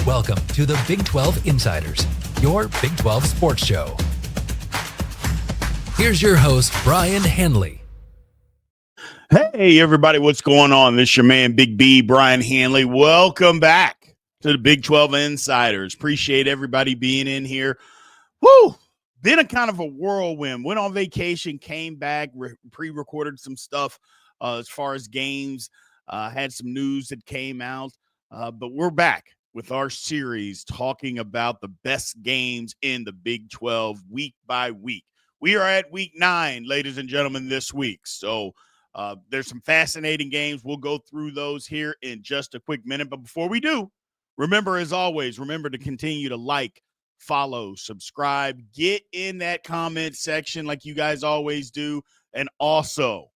Welcome to the Big 12 Insiders, your Big 12 sports show. Here's your host, Brien Hanley. Hey, everybody, what's going on? This is your man, Big B, Brien Hanley. Welcome back to the Big 12 Insiders. Appreciate everybody being in here. Woo! Been a kind of a whirlwind. Went on vacation, came back, pre-recorded some stuff as far as games, had some news that came out. But we're back with our series talking about the best games in the Big 12 week by week. We are at week 9, ladies and gentlemen, this week. So there's some fascinating games. We'll go through those here in just a quick minute. But before we do, remember, as always, remember to continue to like, follow, subscribe, get in that comment section like you guys always do, and also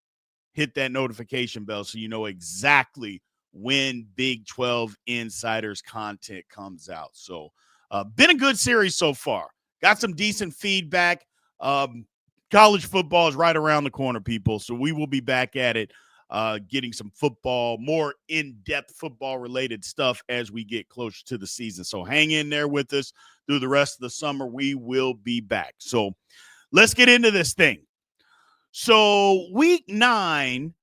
hit that notification bell so you know exactly when Big 12 Insiders content comes out. So been a good series so far. Got some decent feedback. College football is right around the corner, people. So we will be back at it, getting some football, more in-depth football-related stuff as we get closer to the season. So hang in there with us through the rest of the summer. We will be back. So let's get into this thing. So week 9,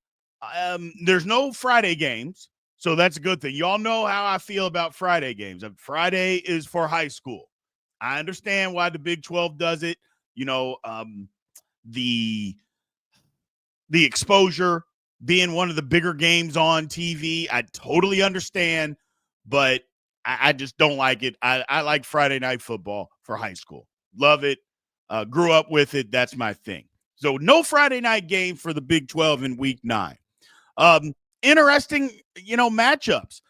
there's no Friday games. So that's a good thing. Y'all know how I feel about Friday games. Friday is for high school. I understand why the Big 12 does it. You know, the exposure being one of the bigger games on TV. I totally understand, but I just don't like it. I like Friday night football for high school. Love it. Grew up with it. That's my thing. So no Friday night game for the Big 12 in week 9. Interesting, matchups.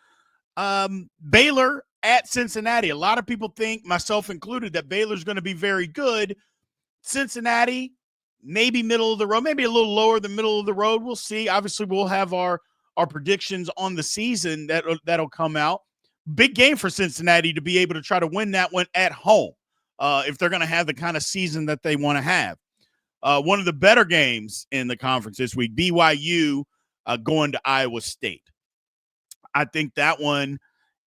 Baylor at Cincinnati. A lot of people think, myself included, that Baylor's going to be very good. Cincinnati, maybe middle of the road, maybe a little lower than middle of the road. We'll see. Obviously, we'll have our predictions on the season that'll come out. Big game for Cincinnati to be able to try to win that one at home if they're going to have the kind of season that they want to have. One of the better games in the conference this week, BYU going to Iowa State. I think that one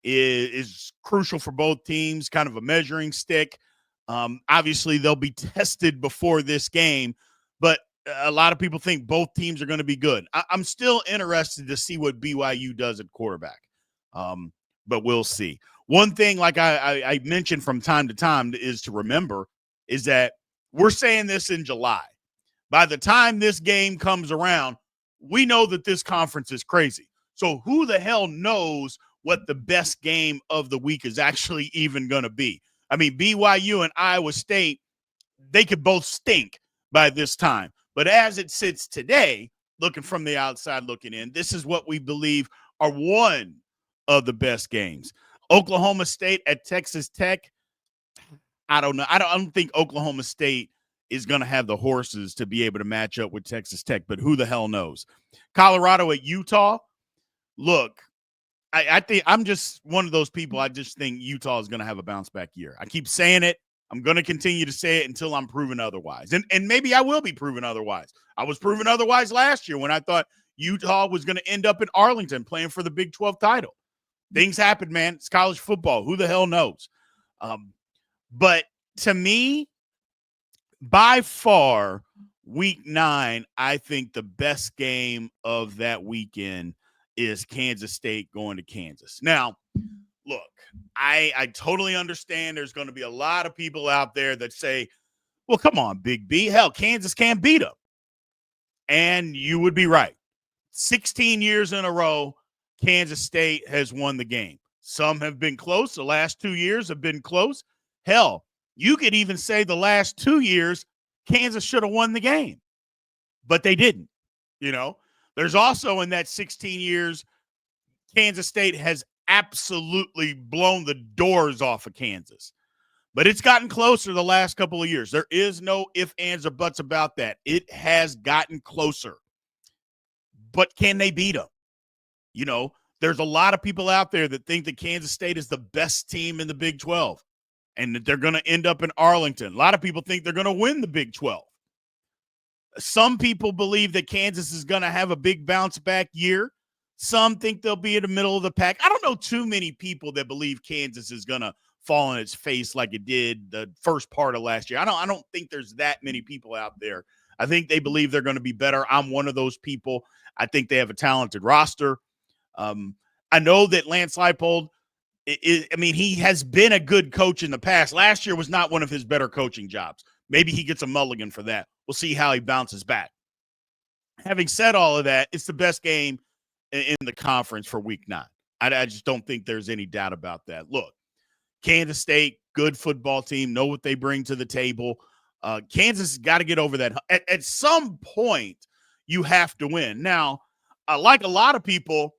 is crucial for both teams, kind of a measuring stick. Obviously, they'll be tested before this game, but a lot of people think both teams are going to be good. I'm still interested to see what BYU does at quarterback, but we'll see. One thing, like I mentioned from time to time, is to remember is that we're saying this in July. By the time this game comes around, we know that this conference is crazy. So who the hell knows what the best game of the week is actually even going to be? I mean, BYU and Iowa State, they could both stink by this time. But as it sits today, looking from the outside looking in, this is what we believe are one of the best games. Oklahoma State at Texas Tech. I don't know. I don't think Oklahoma State is going to have the horses to be able to match up with Texas Tech, but who the hell knows? Colorado at Utah. Look, I think I'm just one of those people. I just think Utah is going to have a bounce back year. I keep saying it. I'm going to continue to say it until I'm proven otherwise. And maybe I will be proven otherwise. I was proven otherwise last year when I thought Utah was going to end up in Arlington playing for the Big 12 title. Things happen, man. It's college football. Who the hell knows? But to me, by far, week 9, I think the best game of that weekend is Kansas State going to Kansas. Now, look, I totally understand there's going to be a lot of people out there that say, well, come on, Big B. Hell, Kansas can't beat them. And you would be right. 16 years in a row, Kansas State has won the game. Some have been close. The last 2 years have been close. Hell, you could even say the last 2 years, Kansas should have won the game. But they didn't, There's also in that 16 years, Kansas State has absolutely blown the doors off of Kansas. But it's gotten closer the last couple of years. There is no ifs, ands, or buts about that. It has gotten closer. But can they beat them? There's a lot of people out there that think that Kansas State is the best team in the Big 12 and that they're going to end up in Arlington. A lot of people think they're going to win the Big 12. Some people believe that Kansas is going to have a big bounce back year. Some think they'll be in the middle of the pack. I don't know too many people that believe Kansas is going to fall on its face like it did the first part of last year. I don't think there's that many people out there. I think they believe they're going to be better. I'm one of those people. I think they have a talented roster. I know that Lance Leipold, he has been a good coach in the past. Last year was not one of his better coaching jobs. Maybe he gets a mulligan for that. We'll see how he bounces back. Having said all of that, it's the best game in the conference for week 9. I just don't think there's any doubt about that. Look, Kansas State, good football team, know what they bring to the table. Kansas has got to get over that. At some point, you have to win. Now, like a lot of people,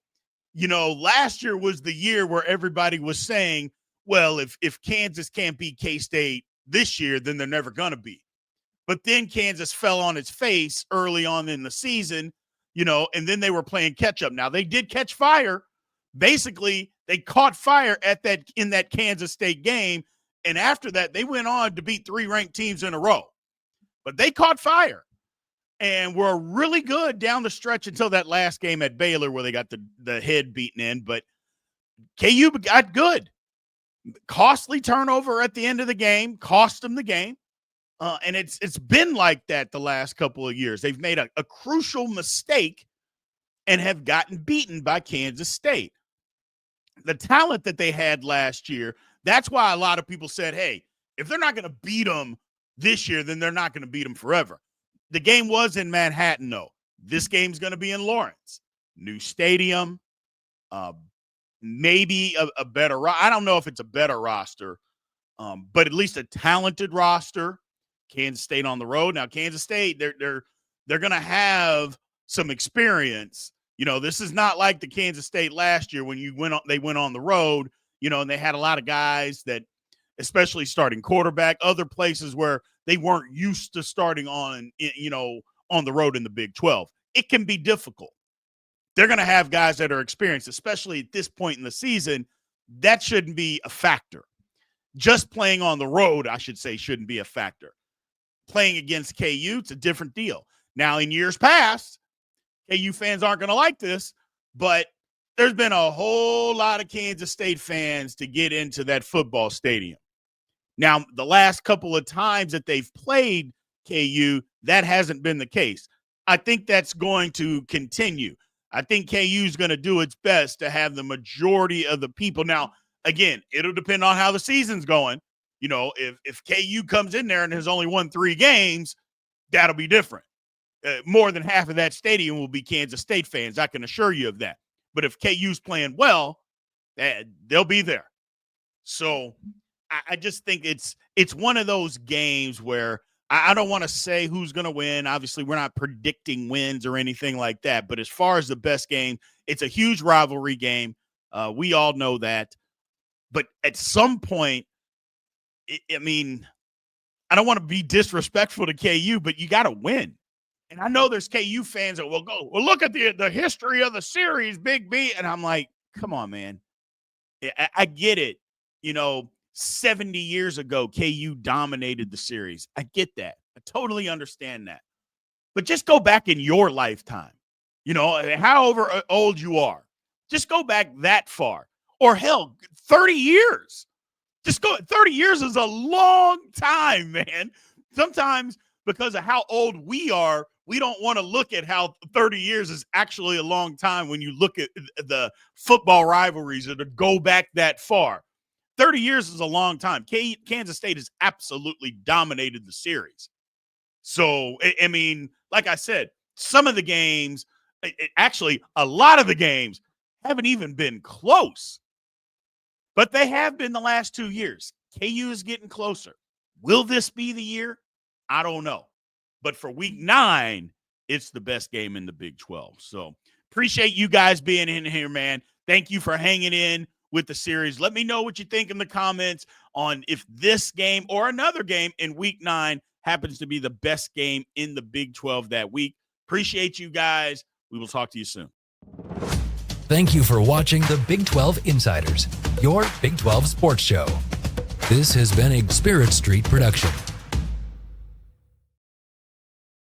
last year was the year where everybody was saying, well, if Kansas can't beat K-State this year, then they're never going to be. But then Kansas fell on its face early on in the season, and then they were playing catch up. Now, they did catch fire. Basically, they caught fire in that Kansas State game, and after that, they went on to beat 3 ranked teams in a row. But they caught fire and were really good down the stretch until that last game at Baylor where they got the head beaten in. But KU got good. Costly turnover at the end of the game, cost them the game. And it's been like that the last couple of years. They've made a crucial mistake and have gotten beaten by Kansas State. The talent that they had last year, that's why a lot of people said, hey, if they're not going to beat them this year, then they're not going to beat them forever. The game was in Manhattan, though. This game's going to be in Lawrence. New stadium, maybe a better – I don't know if it's a better roster, but at least a talented roster. Kansas State on the road. Now, Kansas State, they're going to have some experience. This is not like the Kansas State last year when they went on the road, and they had a lot of guys that, especially starting quarterback, other places where they weren't used to starting on the road in the Big 12. It can be difficult. They're going to have guys that are experienced, especially at this point in the season. That shouldn't be a factor. Just playing on the road, I should say, shouldn't be a factor. Playing against KU, it's a different deal. Now, in years past, KU fans aren't going to like this, but there's been a whole lot of Kansas State fans to get into that football stadium. Now, the last couple of times that they've played KU, that hasn't been the case. I think that's going to continue. I think KU is going to do its best to have the majority of the people. Now, again, it'll depend on how the season's going. If KU comes in there and has only won 3 games, that'll be different. More than half of that stadium will be Kansas State fans. I can assure you of that. But if KU's playing well, they'll be there. So I just think it's one of those games where I don't want to say who's going to win. Obviously, we're not predicting wins or anything like that. But as far as the best game, it's a huge rivalry game. We all know that. But at some point, I don't want to be disrespectful to KU, but you got to win. And I know there's KU fans that will go, well, look at the history of the series, Big B. And I'm like, come on, man. I get it. 70 years ago, KU dominated the series. I get that. I totally understand that. But just go back in your lifetime, however old you are. Just go back that far. Or hell, 30 years. 30 years is a long time, man. Sometimes because of how old we are, we don't want to look at how 30 years is actually a long time when you look at the football rivalries that go back that far. 30 years is a long time. Kansas State has absolutely dominated the series. So, like I said, some of the games, actually a lot of the games haven't even been close. But they have been the last 2 years. KU is getting closer. Will this be the year? I don't know. But for week 9, it's the best game in the Big 12. So appreciate you guys being in here, man. Thank you for hanging in with the series. Let me know what you think in the comments on if this game or another game in week 9 happens to be the best game in the Big 12 that week. Appreciate you guys. We will talk to you soon. Thank you for watching the Big 12 Insiders, your Big 12 sports show. This has been a Spirit Street production.